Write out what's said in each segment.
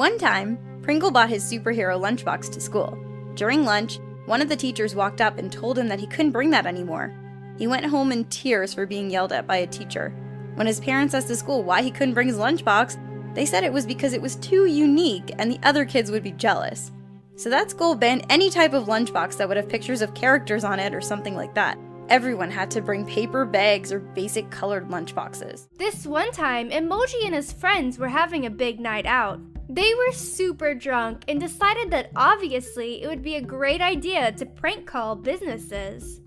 One time, Pringle bought his superhero lunchbox to school. During lunch, one of the teachers walked up and told him that he couldn't bring that anymore. He went home in tears for being yelled at by a teacher. When his parents asked the school why he couldn't bring his lunchbox, they said it was because it was too unique and the other kids would be jealous. So that school banned any type of lunchbox that would have pictures of characters on it or something like that. Everyone had to bring paper bags or basic colored lunchboxes. This one time, Emoji and his friends were having a big night out. They were super drunk and decided that obviously it would be a great idea to prank call businesses.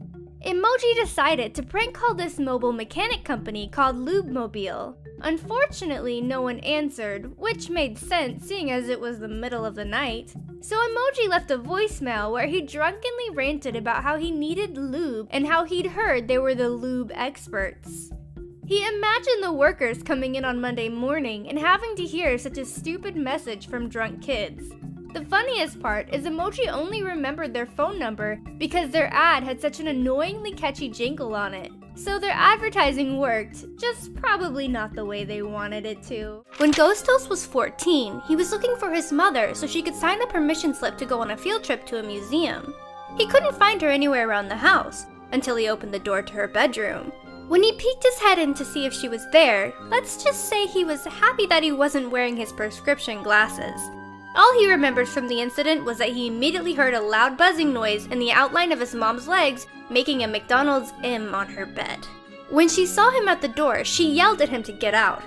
Emoji decided to prank call this mobile mechanic company called Lubemobile. Unfortunately, no one answered, which made sense seeing as it was the middle of the night. So Emoji left a voicemail where he drunkenly ranted about how he needed lube and how he'd heard they were the lube experts. He imagined the workers coming in on Monday morning and having to hear such a stupid message from drunk kids. The funniest part is Emoji only remembered their phone number because their ad had such an annoyingly catchy jingle on it. So their advertising worked, just probably not the way they wanted it to. When Ghostos was 14, he was looking for his mother so she could sign a permission slip to go on a field trip to a museum. He couldn't find her anywhere around the house until he opened the door to her bedroom. When he peeked his head in to see if she was there, let's just say he was happy that he wasn't wearing his prescription glasses. All he remembered from the incident was that he immediately heard a loud buzzing noise in the outline of his mom's legs, making a McDonald's M on her bed. When she saw him at the door, she yelled at him to get out.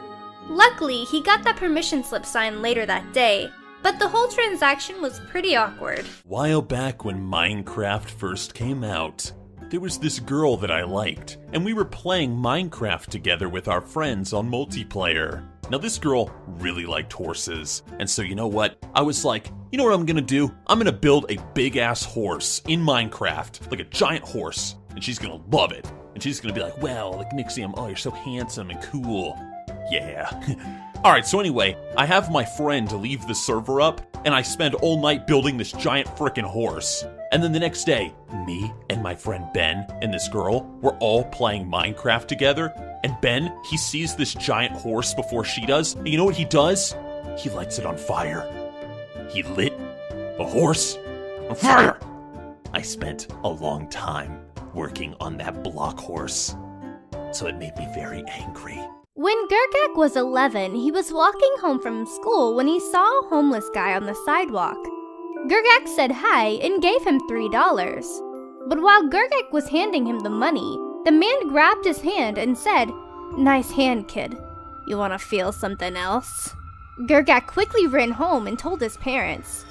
Luckily, he got that permission slip signed later that day, but the whole transaction was pretty awkward. While back when Minecraft first came out, there was this girl that I liked, and we were playing Minecraft together with our friends on multiplayer. Now this girl really liked horses, and so you know what? I was like, you know what I'm gonna do? I'm gonna build a big-ass horse in Minecraft, like a giant horse, and she's gonna love it. And she's gonna be like, well, like Nixium, oh, you're so handsome and cool. Yeah. Alright, so anyway, I have my friend leave the server up, and I spend all night building this giant frickin' horse. And then the next day, me and my friend Ben and this girl were all playing Minecraft together. And Ben, he sees this giant horse before she does. And you know what he does? He lights it on fire. He lit the horse on fire. I spent a long time working on that block horse. So it made me very angry. When Gergak was 11, he was walking home from school when he saw a homeless guy on the sidewalk. Gergak said hi and gave him $3. But while Gergak was handing him the money, the man grabbed his hand and said, "Nice hand, kid. You wanna feel something else?" Gergak quickly ran home and told his parents.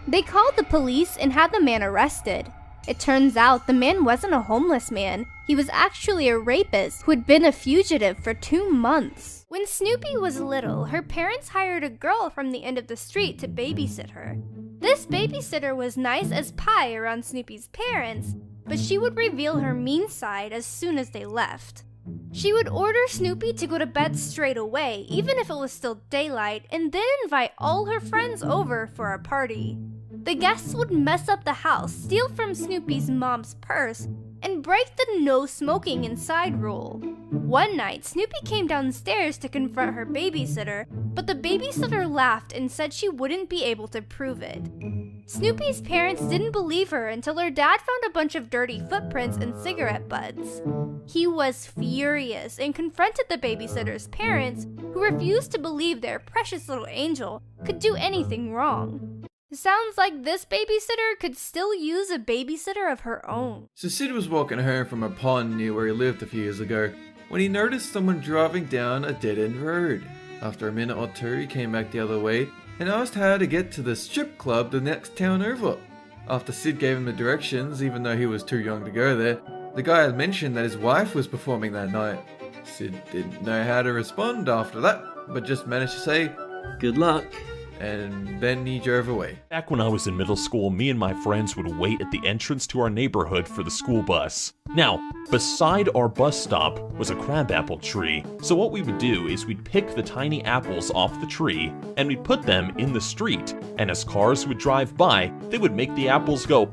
They called the police and had the man arrested. It turns out the man wasn't a homeless man. He was actually a rapist who had been a fugitive for 2 months. When Snoopy was little, her parents hired a girl from the end of the street to babysit her. This babysitter was nice as pie around Snoopy's parents, but she would reveal her mean side as soon as they left. She would order Snoopy to go to bed straight away, even if it was still daylight, and then invite all her friends over for a party. The guests would mess up the house, steal from Snoopy's mom's purse, and break the no smoking inside rule. One night, Snoopy came downstairs to confront her babysitter, but the babysitter laughed and said she wouldn't be able to prove it. Snoopy's parents didn't believe her until her dad found a bunch of dirty footprints and cigarette butts. He was furious and confronted the babysitter's parents, who refused to believe their precious little angel could do anything wrong. Sounds like this babysitter could still use a babysitter of her own. So Sid was walking home from a pond near where he lived a few years ago when he noticed someone driving down a dead-end road. After a minute or two, he came back the other way and asked how to get to the strip club the next town over. After Sid gave him the directions, even though he was too young to go there, the guy had mentioned that his wife was performing that night. Sid didn't know how to respond after that, but just managed to say, "Good luck," and then he drove away. Back when I was in middle school, me and my friends would wait at the entrance to our neighborhood for the school bus. Now, beside our bus stop was a crabapple tree, so what we would do is we'd pick the tiny apples off the tree, and we'd put them in the street, and as cars would drive by, they would make the apples go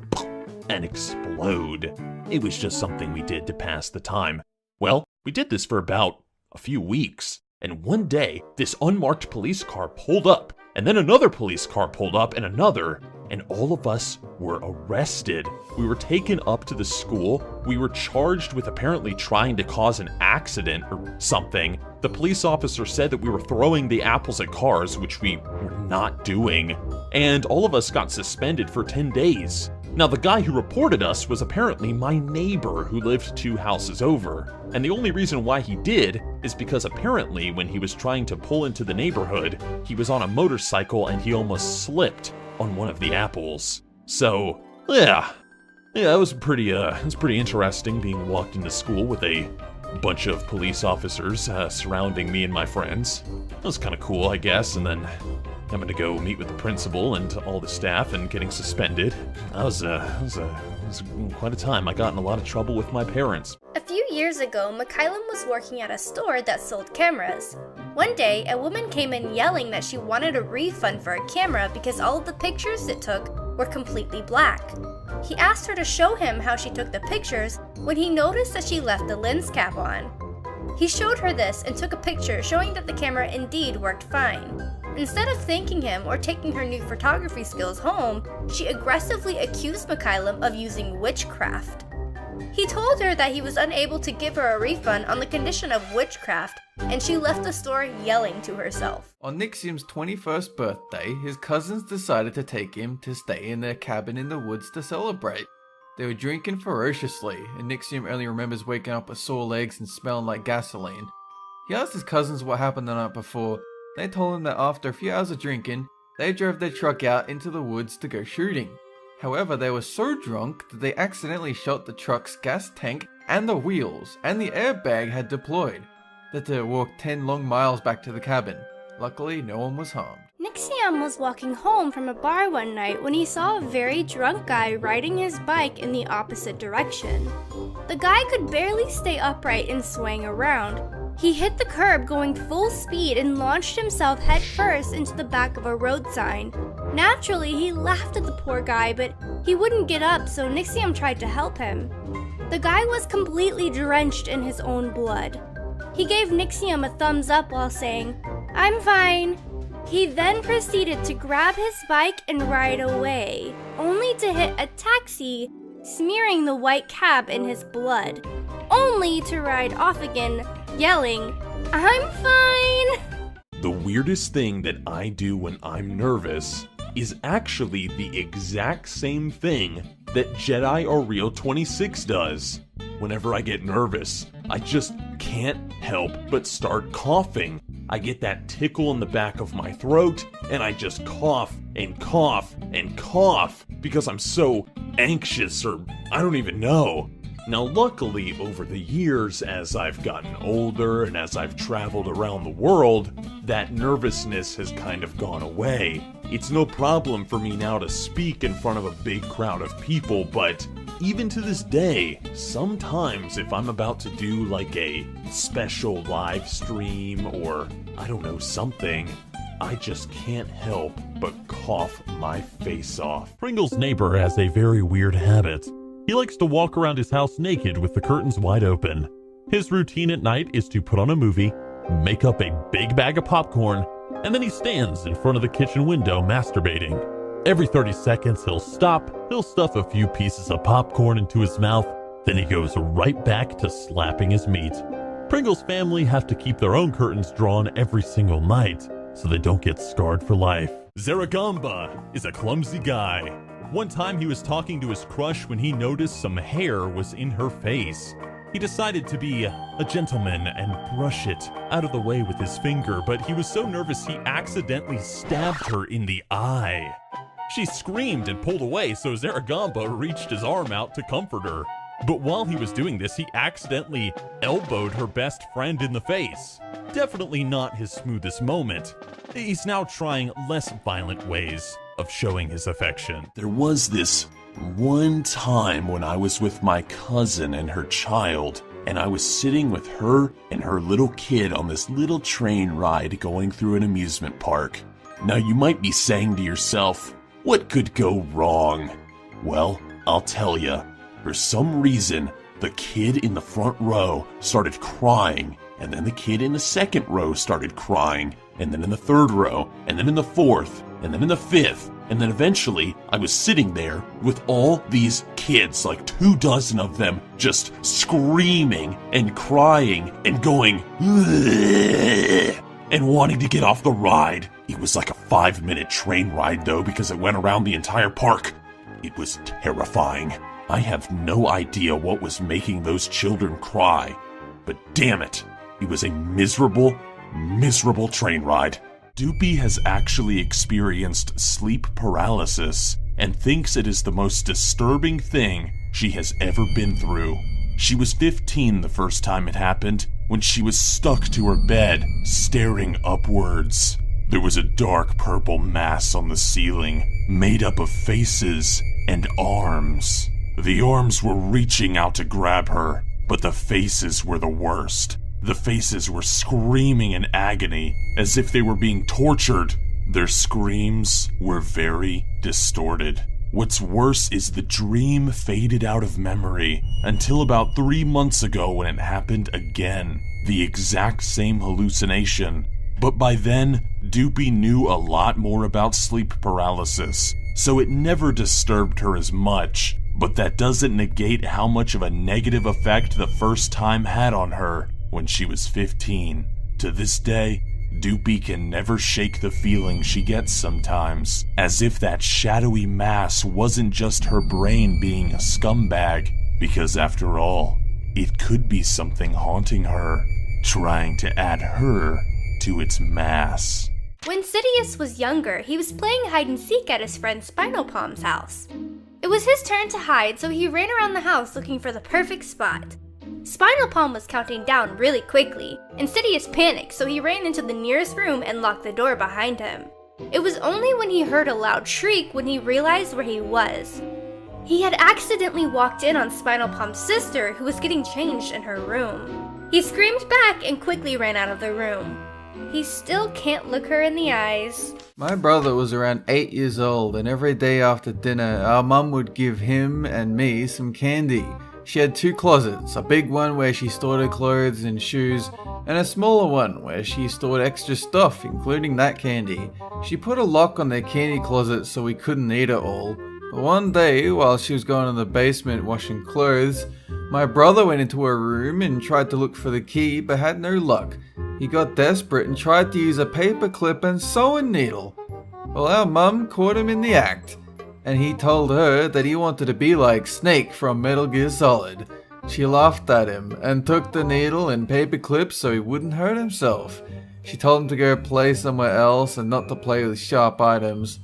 and explode. It was just something we did to pass the time. Well, we did this for about a few weeks, and one day, this unmarked police car pulled up, And then another police car pulled up and another, and all of us were arrested. We were taken up to the school. We were charged with apparently trying to cause an accident or something. The police officer said that we were throwing the apples at cars, which we were not doing. And all of us got suspended for 10 days. Now, the guy who reported us was apparently my neighbor who lived 2 houses over. And the only reason why he did is because apparently when he was trying to pull into the neighborhood, he was on a motorcycle and he almost slipped on one of the apples. So, yeah, it was pretty interesting being walked into school with a bunch of police officers surrounding me and my friends. That was kind of cool, I guess, and then having to go meet with the principal and all the staff and getting suspended. That was quite a time. I got in a lot of trouble with my parents. A few years ago, Mikhailum was working at a store that sold cameras. One day, a woman came in yelling that she wanted a refund for a camera because all of the pictures it took were completely black. He asked her to show him how she took the pictures when he noticed that she left the lens cap on. He showed her this and took a picture showing that the camera indeed worked fine. Instead of thanking him or taking her new photography skills home, she aggressively accused Mikhailum of using witchcraft. He told her that he was unable to give her a refund on the condition of witchcraft, and she left the store yelling to herself. On Nixium's 21st birthday, his cousins decided to take him to stay in their cabin in the woods to celebrate. They were drinking ferociously, and Nixium only remembers waking up with sore legs and smelling like gasoline. He asked his cousins what happened the night before. They told him that after a few hours of drinking, they drove their truck out into the woods to go shooting. However, they were so drunk that they accidentally shot the truck's gas tank and the wheels, and the airbag had deployed. They had to walk 10 long miles back to the cabin. Luckily, no one was harmed. Nixium was walking home from a bar one night when he saw a very drunk guy riding his bike in the opposite direction. The guy could barely stay upright and swaying around. He hit the curb going full speed and launched himself headfirst into the back of a road sign. Naturally, he laughed at the poor guy, but he wouldn't get up, so Nixium tried to help him. The guy was completely drenched in his own blood. He gave Nixium a thumbs up while saying, "I'm fine." He then proceeded to grab his bike and ride away, only to hit a taxi, smearing the white cab in his blood, only to ride off again, yelling, "I'm fine!" The weirdest thing that I do when I'm nervous is actually the exact same thing that Jedi Ariel 26 does. Whenever I get nervous, I just can't help but start coughing. I get that tickle in the back of my throat, and I just cough and cough and cough because I'm so anxious, or I don't even know. Now, luckily, over the years, as I've gotten older and as I've traveled around the world, that nervousness has kind of gone away. It's no problem for me now to speak in front of a big crowd of people, but even to this day, sometimes if I'm about to do like a special live stream or, I don't know, something, I just can't help but cough my face off. Pringle's neighbor has a very weird habit. He likes to walk around his house naked with the curtains wide open. His routine at night is to put on a movie, make up a big bag of popcorn, and then he stands in front of the kitchen window masturbating. Every 30 seconds he'll stop, he'll stuff a few pieces of popcorn into his mouth, then he goes right back to slapping his meat. Pringle's family have to keep their own curtains drawn every single night, so they don't get scarred for life. Zaragamba is a clumsy guy. One time he was talking to his crush when he noticed some hair was in her face. He decided to be a gentleman and brush it out of the way with his finger, but he was so nervous he accidentally stabbed her in the eye. She screamed and pulled away, so Zaragamba reached his arm out to comfort her. But while he was doing this, he accidentally elbowed her best friend in the face. Definitely not his smoothest moment. He's now trying less violent ways of showing his affection. There was this one time when I was with my cousin and her child, and I was sitting with her and her little kid on this little train ride going through an amusement park. Now you might be saying to yourself, what could go wrong? Well, I'll tell ya. For some reason, the kid in the front row started crying, and then the kid in the second row started crying, and then in the third row, and then in the fourth, and then in the fifth, and then eventually I was sitting there with all these kids, like 24 of them, just screaming and crying and going, "Ugh," and wanting to get off the ride. It was like a 5-minute train ride though, because it went around the entire park. It was terrifying. I have no idea what was making those children cry, but damn it, it was a miserable, miserable train ride. Doopy has actually experienced sleep paralysis and thinks it is the most disturbing thing she has ever been through. She was 15 the first time it happened, when she was stuck to her bed, staring upwards. There was a dark purple mass on the ceiling, made up of faces and arms. The arms were reaching out to grab her, but the faces were the worst. The faces were screaming in agony, as if they were being tortured. Their screams were very distorted. What's worse is the dream faded out of memory until about 3 months ago when it happened again. The exact same hallucination. But by then, Doopy knew a lot more about sleep paralysis, so it never disturbed her as much. But that doesn't negate how much of a negative effect the first time had on her when she was 15. To this day, Doopy can never shake the feeling she gets sometimes, as if that shadowy mass wasn't just her brain being a scumbag, because after all, it could be something haunting her, trying to add her to its mass. When Sidious was younger, he was playing hide and seek at his friend Spinal Palm's house. It was his turn to hide, so he ran around the house looking for the perfect spot. Spinal Palm was counting down really quickly, and Sidious panicked, so he ran into the nearest room and locked the door behind him. It was only when he heard a loud shriek when he realized where he was. He had accidentally walked in on Spinal Palm's sister, who was getting changed in her room. He screamed back and quickly ran out of the room. He still can't look her in the eyes. My brother was around 8 years old, and every day after dinner, our mum would give him and me some candy. She had 2 closets, a big one where she stored her clothes and shoes, and a smaller one where she stored extra stuff, including that candy. She put a lock on the candy closet so we couldn't eat it all. But one day, while she was going to the basement washing clothes, my brother went into her room and tried to look for the key, but had no luck. He got desperate and tried to use a paper clip and sewing needle. Well, our mum caught him in the act, and he told her that he wanted to be like Snake from Metal Gear Solid. She laughed at him and took the needle and paper clips so he wouldn't hurt himself. She told him to go play somewhere else and not to play with sharp items.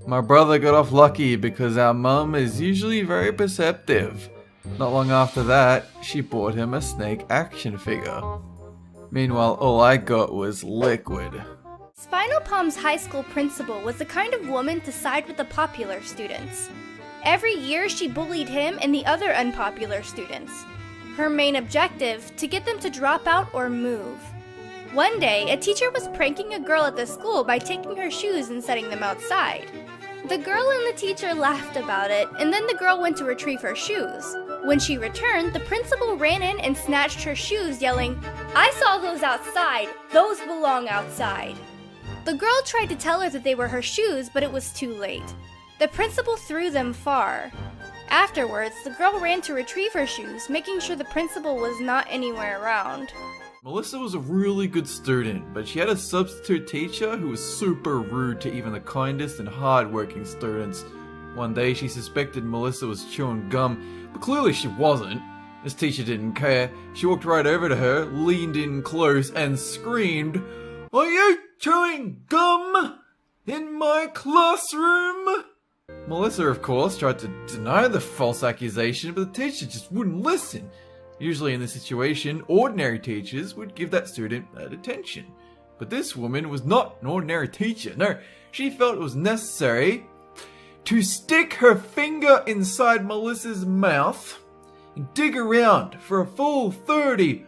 My brother got off lucky because our mum is usually very perceptive. Not long after that, she bought him a Snake action figure. Meanwhile, all I got was liquid. Spinal Palm's high school principal was the kind of woman to side with the popular students. Every year she bullied him and the other unpopular students. Her main objective, to get them to drop out or move. One day, a teacher was pranking a girl at the school by taking her shoes and setting them outside. The girl and the teacher laughed about it, and then the girl went to retrieve her shoes. When she returned, the principal ran in and snatched her shoes, yelling, "I saw those outside! Those belong outside!" The girl tried to tell her that they were her shoes, but it was too late. The principal threw them far. Afterwards, the girl ran to retrieve her shoes, making sure the principal was not anywhere around. Melissa was a really good student, but she had a substitute teacher who was super rude to even the kindest and hard-working students. One day she suspected Melissa was chewing gum, but clearly she wasn't. This teacher didn't care. She walked right over to her, leaned in close, and screamed, "Are you chewing gum in my classroom?" Melissa, of course, tried to deny the false accusation, but the teacher just wouldn't listen. Usually in this situation, ordinary teachers would give that student that attention. But this woman was not an ordinary teacher. No, she felt it was necessary to stick her finger inside Melissa's mouth and dig around for a full 30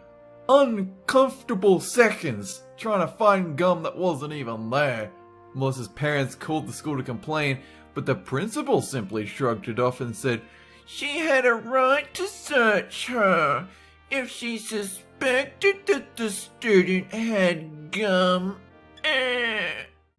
uncomfortable seconds trying to find gum that wasn't even there. Melissa's parents called the school to complain, but the principal simply shrugged it off and said, "She had a right to search her if she suspected that the student had gum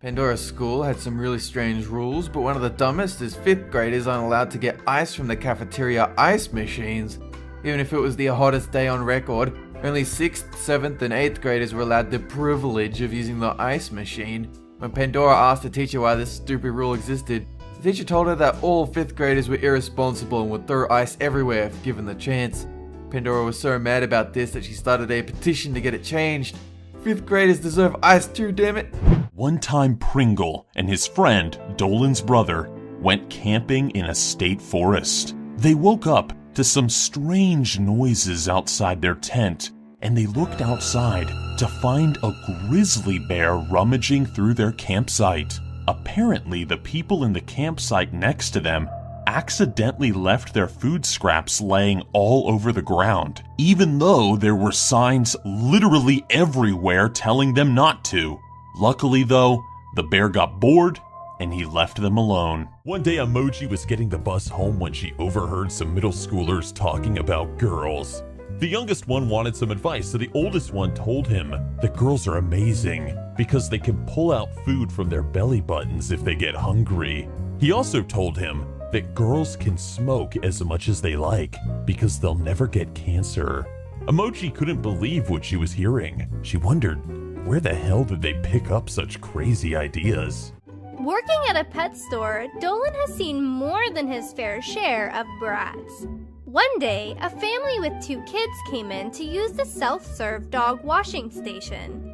Pandora's school had some really strange rules, but one of the dumbest is 5th graders aren't allowed to get ice from the cafeteria ice machines. Even if it was the hottest day on record, only 6th, 7th and 8th graders were allowed the privilege of using the ice machine. When Pandora asked the teacher why this stupid rule existed, the teacher told her that all 5th graders were irresponsible and would throw ice everywhere if given the chance. Pandora was so mad about this that she started a petition to get it changed. 5th graders deserve ice too, damn it. One time Pringle and his friend, Dolan's brother, went camping in a state forest. They woke up to some strange noises outside their tent, and they looked outside to find a grizzly bear rummaging through their campsite. Apparently, the people in the campsite next to them accidentally left their food scraps laying all over the ground, even though there were signs literally everywhere telling them not to. Luckily though, the bear got bored and he left them alone. One day Emoji was getting the bus home when she overheard some middle schoolers talking about girls. The youngest one wanted some advice, so the oldest one told him that girls are amazing because they can pull out food from their belly buttons if they get hungry. He also told him that girls can smoke as much as they like because they'll never get cancer. Emoji couldn't believe what she was hearing. She wondered, where the hell did they pick up such crazy ideas? Working at a pet store, Dolan has seen more than his fair share of brats. One day, a family with 2 kids came in to use the self-serve dog washing station.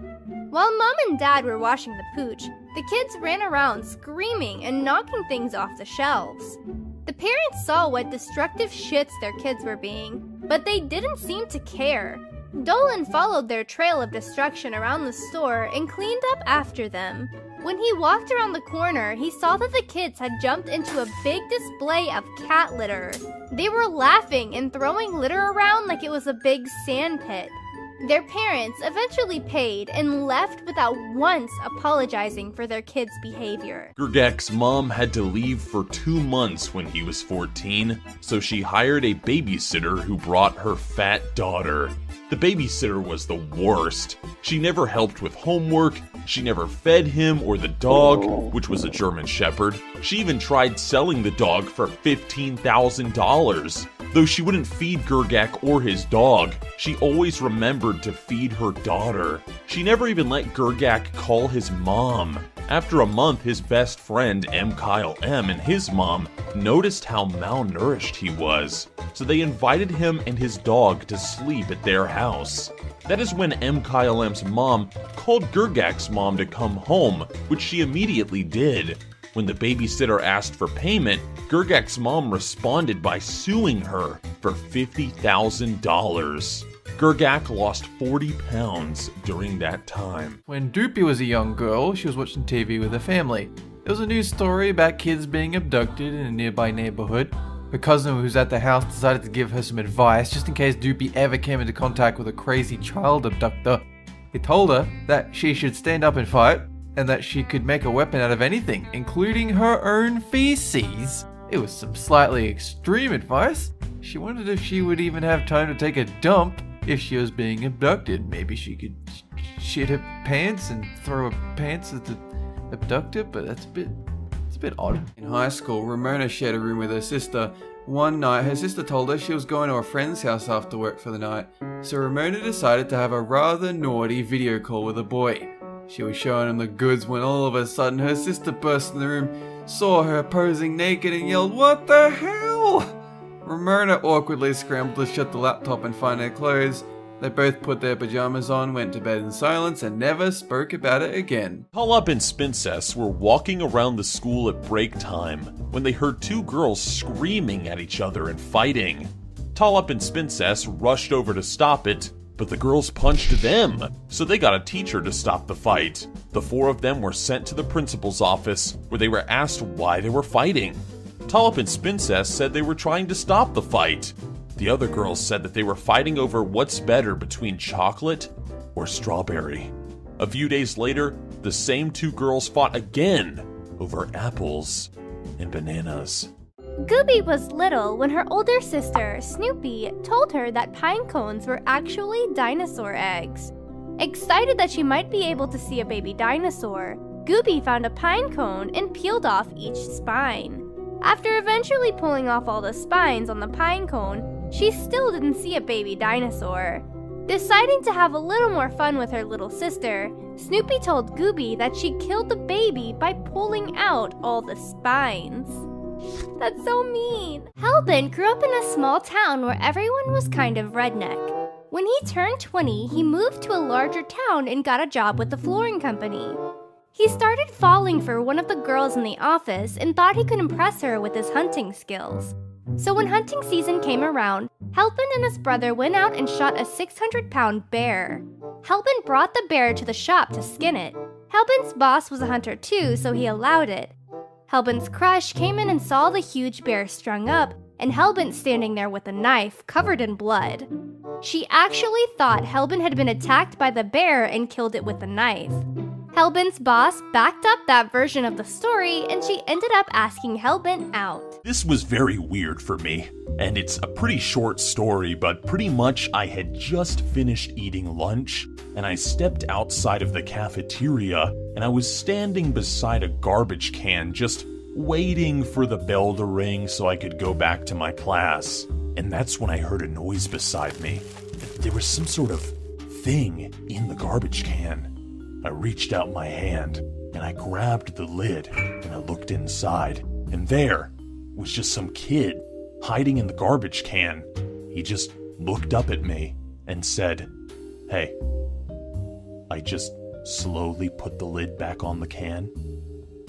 While Mom and Dad were washing the pooch, the kids ran around screaming and knocking things off the shelves. The parents saw what destructive shits their kids were being, but they didn't seem to care. Dolan followed their trail of destruction around the store and cleaned up after them. When he walked around the corner, he saw that the kids had jumped into a big display of cat litter. They were laughing and throwing litter around like it was a big sand pit. Their parents eventually paid and left without once apologizing for their kids' behavior. Gergak's mom had to leave for 2 months when he was 14, so she hired a babysitter who brought her fat daughter. The babysitter was the worst. She never helped with homework, she never fed him or the dog, which was a German Shepherd. She even tried selling the dog for $15,000. Though she wouldn't feed Gergak or his dog, she always remembered to feed her daughter. She never even let Gergak call his mom. After a month, his best friend Kyle M and his mom noticed how malnourished he was, so they invited him and his dog to sleep at their house. That is when Kyle M's mom called Gergak's mom to come home, which she immediately did. When the babysitter asked for payment, Gergak's mom responded by suing her for $50,000. Gergak lost 40 pounds during that time. When Doopy was a young girl, she was watching TV with her family. There was a news story about kids being abducted in a nearby neighborhood. Her cousin who was at the house decided to give her some advice just in case Doopy ever came into contact with a crazy child abductor. He told her that she should stand up and fight, and that she could make a weapon out of anything, including her own feces. It was some slightly extreme advice. She wondered if she would even have time to take a dump if she was being abducted. Maybe she could shit her pants and throw her pants at the abductor, but it's a bit odd. In high school, Ramona shared a room with her sister. One night, her sister told her she was going to a friend's house after work for the night, so Ramona decided to have a rather naughty video call with a boy. She was showing him the goods when all of a sudden her sister burst in the room, saw her posing naked and yelled, "What the hell?" Ramona awkwardly scrambled to shut the laptop and find her clothes. They both put their pajamas on, went to bed in silence, and never spoke about it again. Tolup and Spincess were walking around the school at break time when they heard 2 girls screaming at each other and fighting. Tolup and Spincess rushed over to stop it, but the girls punched them, so they got a teacher to stop the fight. The 4 of them were sent to the principal's office, where they were asked why they were fighting. Tolup and Spincess said they were trying to stop the fight. The other girls said that they were fighting over what's better between chocolate or strawberry. A few days later, the same 2 girls fought again over apples and bananas. Gooby was little when her older sister, Snoopy, told her that pine cones were actually dinosaur eggs. Excited that she might be able to see a baby dinosaur, Gooby found a pine cone and peeled off each spine. After eventually pulling off all the spines on the pine cone, she still didn't see a baby dinosaur. Deciding to have a little more fun with her little sister, Snoopy told Gooby that she killed the baby by pulling out all the spines. That's so mean. Hellbent grew up in a small town where everyone was kind of redneck. When he turned 20, he moved to a larger town and got a job with the flooring company. He started falling for one of the girls in the office and thought he could impress her with his hunting skills. So when hunting season came around, Hellbent and his brother went out and shot a 600-pound bear. Hellbent brought the bear to the shop to skin it. Hellbent's boss was a hunter too, so he allowed it. Hellbent's crush came in and saw the huge bear strung up, and Hellbent standing there with a knife covered in blood. She actually thought Hellbent had been attacked by the bear and killed it with a knife. Hellbent's boss backed up that version of the story, and she ended up asking Hellbent out. This was very weird for me, and it's a pretty short story, but pretty much I had just finished eating lunch, and I stepped outside of the cafeteria, and I was standing beside a garbage can just waiting for the bell to ring so I could go back to my class. And that's when I heard a noise beside me. There was some sort of thing in the garbage can. I reached out my hand, and I grabbed the lid, and I looked inside, and there was just some kid hiding in the garbage can. He just looked up at me and said, "Hey." I just slowly put the lid back on the can,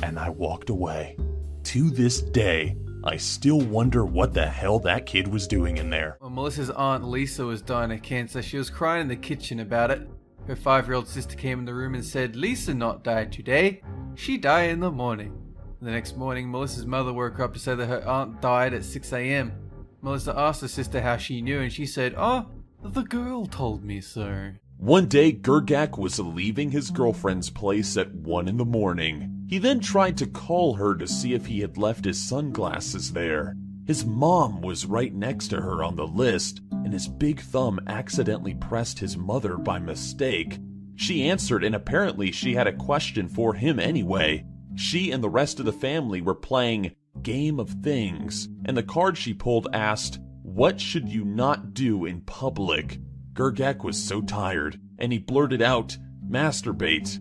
and I walked away. To this day, I still wonder what the hell that kid was doing in there. Well, Melissa's aunt Lisa was dying of cancer. She was crying in the kitchen about it. Her 5-year-old sister came in the room and said, "Lisa not died today. She died in the morning." The next morning, Melissa's mother woke her up to say that her aunt died at 6 a.m. Melissa asked her sister how she knew, and she said, "Oh, the girl told me so." One day, Gergak was leaving his girlfriend's place at 1 in the morning. He then tried to call her to see if he had left his sunglasses there. His mom was right next to her on the list, and his big thumb accidentally pressed his mother by mistake. She answered, and apparently she had a question for him anyway. She and the rest of the family were playing Game of Things, and the card she pulled asked, "What should you not do in public?" Gergak was so tired, and he blurted out, "Masturbate."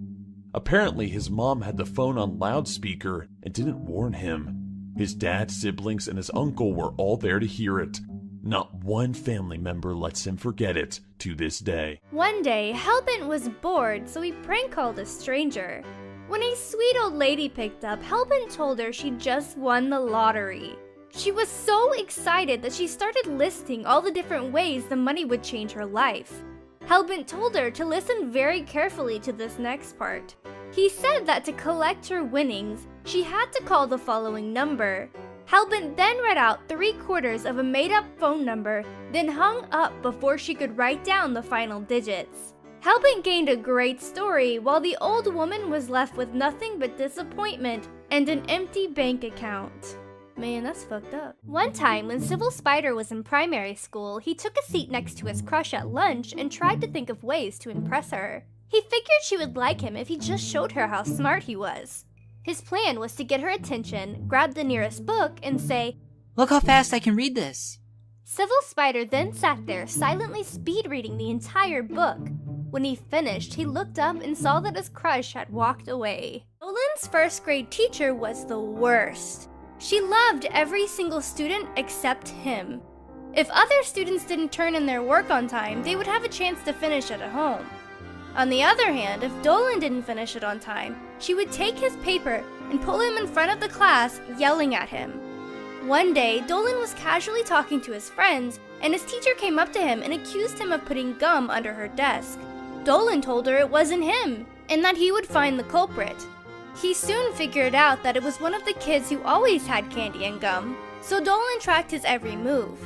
Apparently his mom had the phone on loudspeaker and didn't warn him. His dad, siblings, and his uncle were all there to hear it. Not one family member lets him forget it to this day. One day, Hellbent was bored, so he prank called a stranger. When a sweet old lady picked up, Hellbent told her she just won the lottery. She was so excited that she started listing all the different ways the money would change her life. Hellbent told her to listen very carefully to this next part. He said that to collect her winnings, she had to call the following number. Hellbent then read out 3/4 of a made-up phone number, then hung up before she could write down the final digits. Hellbent gained a great story, while the old woman was left with nothing but disappointment and an empty bank account. Man, that's fucked up. One time, when Civil Spider was in primary school, he took a seat next to his crush at lunch and tried to think of ways to impress her. He figured she would like him if he just showed her how smart he was. His plan was to get her attention, grab the nearest book, and say, "Look how fast I can read this." Civil Spider then sat there silently speed reading the entire book. When he finished, he looked up and saw that his crush had walked away. Dolan's first grade teacher was the worst. She loved every single student except him. If other students didn't turn in their work on time, they would have a chance to finish it at home. On the other hand, if Dolan didn't finish it on time, she would take his paper and pull him in front of the class, yelling at him. One day, Dolan was casually talking to his friends, and his teacher came up to him and accused him of putting gum under her desk. Dolan told her it wasn't him, and that he would find the culprit. He soon figured out that it was one of the kids who always had candy and gum, so Dolan tracked his every move.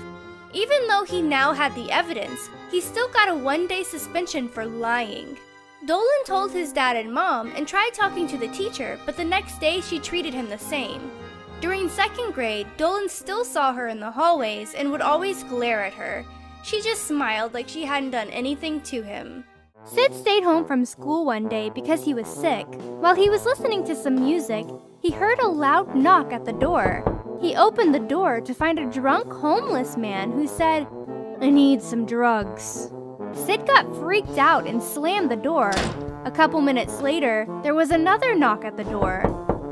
Even though he now had the evidence, he still got a 1-day suspension for lying. Dolan told his dad and mom and tried talking to the teacher, but the next day she treated him the same. During 2nd grade, Dolan still saw her in the hallways and would always glare at her. She just smiled like she hadn't done anything to him. Sid stayed home from school one day because he was sick. While he was listening to some music, he heard a loud knock at the door. He opened the door to find a drunk homeless man who said, "I need some drugs." Sid got freaked out and slammed the door. A couple minutes later, there was another knock at the door.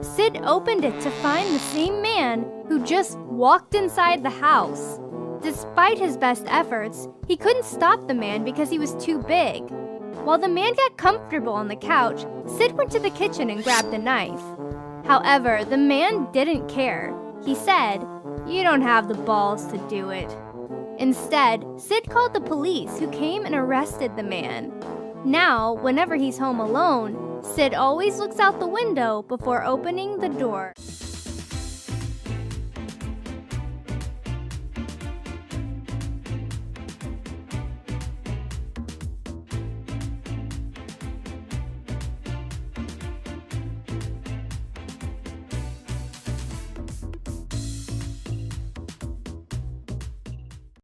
Sid opened it to find the same man who just walked inside the house. Despite his best efforts, he couldn't stop the man because he was too big. While the man got comfortable on the couch, Sid went to the kitchen and grabbed a knife. However, the man didn't care. He said, "You don't have the balls to do it." Instead, Sid called the police, who came and arrested the man. Now, whenever he's home alone, Sid always looks out the window before opening the door.